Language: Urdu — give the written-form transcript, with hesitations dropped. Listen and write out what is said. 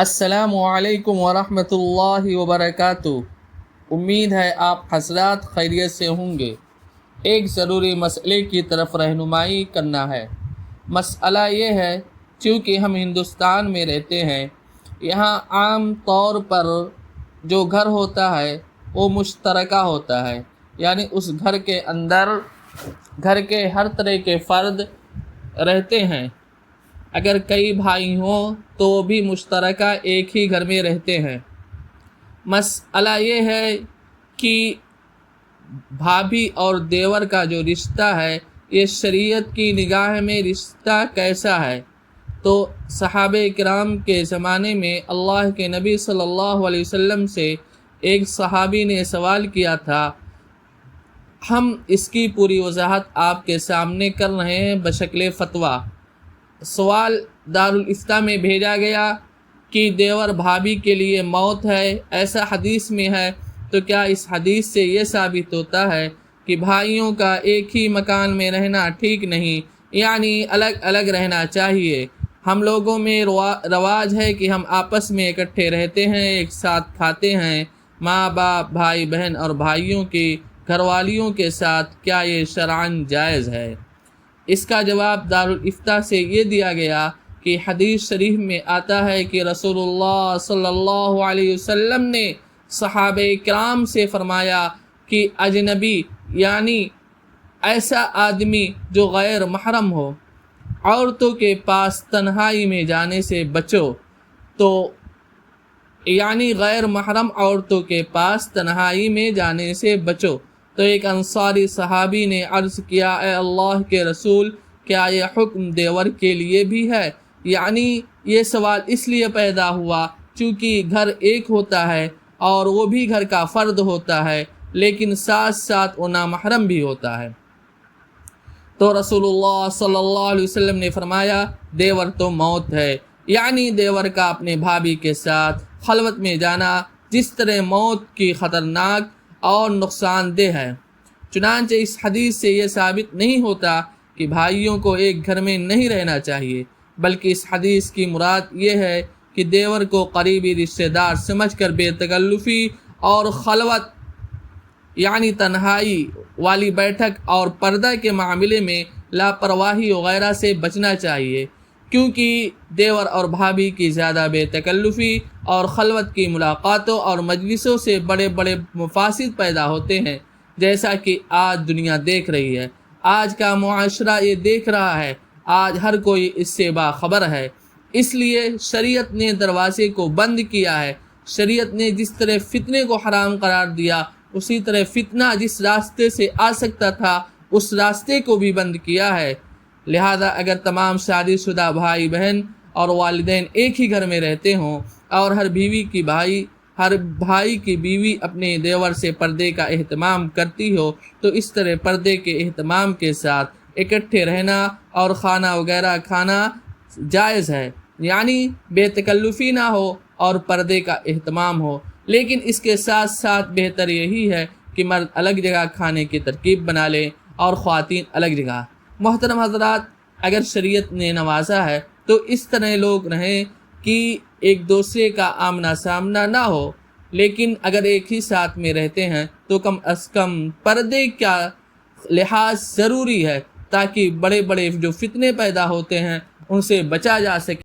السلام علیکم ورحمۃ اللہ وبرکاتہ۔ امید ہے آپ حضرات خیریت سے ہوں گے۔ ایک ضروری مسئلے کی طرف رہنمائی کرنا ہے۔ مسئلہ یہ ہے، چونکہ ہم ہندوستان میں رہتے ہیں، یہاں عام طور پر جو گھر ہوتا ہے وہ مشترکہ ہوتا ہے، یعنی اس گھر کے اندر گھر کے ہر طرح کے فرد رہتے ہیں۔ اگر کئی بھائی ہوں تو وہ بھی مشترکہ ایک ہی گھر میں رہتے ہیں۔ مسئلہ یہ ہے کہ بھابھی اور دیور کا جو رشتہ ہے، یہ شریعت کی نگاہ میں رشتہ کیسا ہے؟ تو صحابہ کرام کے زمانے میں اللہ کے نبی صلی اللہ علیہ وسلم سے ایک صحابی نے سوال کیا تھا۔ ہم اس کی پوری وضاحت آپ کے سامنے کر رہے ہیں بشکل فتویٰ۔ سوال دارالافتاء میں بھیجا گیا کہ دیور بھابھی کے لیے موت ہے، ایسا حدیث میں ہے، تو کیا اس حدیث سے یہ ثابت ہوتا ہے کہ بھائیوں کا ایک ہی مکان میں رہنا ٹھیک نہیں، یعنی الگ الگ رہنا چاہیے؟ ہم لوگوں میں رواج ہے کہ ہم آپس میں اکٹھے رہتے ہیں، ایک ساتھ کھاتے ہیں، ماں باپ، بھائی بہن اور بھائیوں کی گھر والیوں کے ساتھ، کیا یہ شرعاً جائز ہے؟ اس کا جواب دارالافتاء سے یہ دیا گیا کہ حدیث شریف میں آتا ہے کہ رسول اللہ صلی اللہ علیہ وسلم نے صحابہ کرام سے فرمایا کہ اجنبی یعنی ایسا آدمی جو غیر محرم ہو، عورتوں کے پاس تنہائی میں جانے سے بچو۔ تو یعنی غیر محرم عورتوں کے پاس تنہائی میں جانے سے بچو۔ تو ایک انصاری صحابی نے عرض کیا، اے اللہ کے رسول، کیا یہ حکم دیور کے لیے بھی ہے؟ یعنی یہ سوال اس لیے پیدا ہوا چونکہ گھر ایک ہوتا ہے اور وہ بھی گھر کا فرد ہوتا ہے، لیکن ساتھ ساتھ وہ نامحرم بھی ہوتا ہے۔ تو رسول اللہ صلی اللہ علیہ وسلم نے فرمایا، دیور تو موت ہے، یعنی دیور کا اپنے بھابھی کے ساتھ خلوت میں جانا جس طرح موت کی خطرناک اور نقصان دہ ہے۔ چنانچہ اس حدیث سے یہ ثابت نہیں ہوتا کہ بھائیوں کو ایک گھر میں نہیں رہنا چاہیے، بلکہ اس حدیث کی مراد یہ ہے کہ دیور کو قریبی رشتہ دار سمجھ کر بے تکلفی اور خلوت یعنی تنہائی والی بیٹھک اور پردہ کے معاملے میں لاپرواہی وغیرہ سے بچنا چاہیے، کیونکہ دیور اور بھابھی کی زیادہ بے تکلفی اور خلوت کی ملاقاتوں اور مجلسوں سے بڑے بڑے مفاسد پیدا ہوتے ہیں، جیسا کہ آج دنیا دیکھ رہی ہے۔ آج کا معاشرہ یہ دیکھ رہا ہے، آج ہر کوئی اس سے باخبر ہے۔ اس لیے شریعت نے دروازے کو بند کیا ہے۔ شریعت نے جس طرح فتنے کو حرام قرار دیا، اسی طرح فتنہ جس راستے سے آ سکتا تھا اس راستے کو بھی بند کیا ہے۔ لہذا اگر تمام شادی شدہ بھائی بہن اور والدین ایک ہی گھر میں رہتے ہوں اور ہر بھائی کی بیوی اپنے دیور سے پردے کا اہتمام کرتی ہو، تو اس طرح پردے کے اہتمام کے ساتھ اکٹھے رہنا اور کھانا وغیرہ کھانا جائز ہے، یعنی بے تکلفی نہ ہو اور پردے کا اہتمام ہو۔ لیکن اس کے ساتھ ساتھ بہتر یہی ہے کہ مرد الگ جگہ کھانے کی ترکیب بنا لیں اور خواتین الگ جگہ۔ محترم حضرات، اگر شریعت نے نوازا ہے تو اس طرح لوگ رہیں کہ ایک دوسرے کا آمنا سامنا نہ ہو، لیکن اگر ایک ہی ساتھ میں رہتے ہیں تو کم از کم پردے کا لحاظ ضروری ہے، تاکہ بڑے بڑے جو فتنے پیدا ہوتے ہیں ان سے بچا جا سکے۔